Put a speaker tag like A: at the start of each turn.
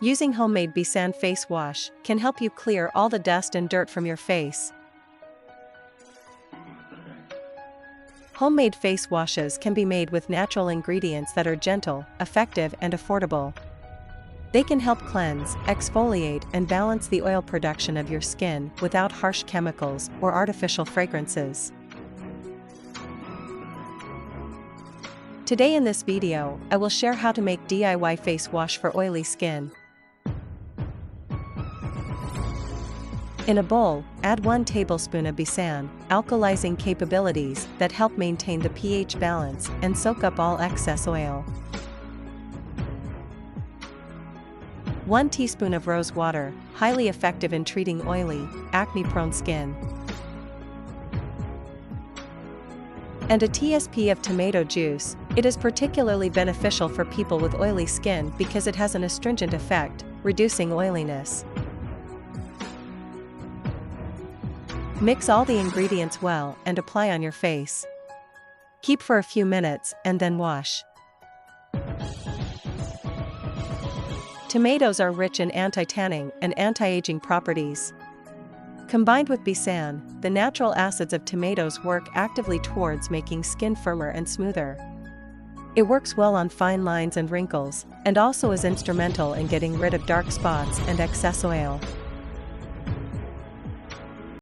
A: Using homemade Bisan face wash can help you clear all the dust and dirt from your face. Homemade face washes can be made with natural ingredients that are gentle, effective, and affordable. They can help cleanse, exfoliate, and balance the oil production of your skin without harsh chemicals or artificial fragrances. Today in this video, I will share how to make DIY face wash for oily skin. In a bowl, add 1 tablespoon of Bisan, alkalizing capabilities that help maintain the pH balance and soak up all excess oil. 1 teaspoon of rose water, highly effective in treating oily, acne-prone skin. And a teaspoon of tomato juice. It is particularly beneficial for people with oily skin because it has an astringent effect, reducing oiliness. Mix all the ingredients well and apply on your face. Keep for a few minutes and then wash. Tomatoes are rich in anti-tanning and anti-aging properties. Combined with Bisan, the natural acids of tomatoes work actively towards making skin firmer and smoother. It works well on fine lines and wrinkles, and also is instrumental in getting rid of dark spots and excess oil.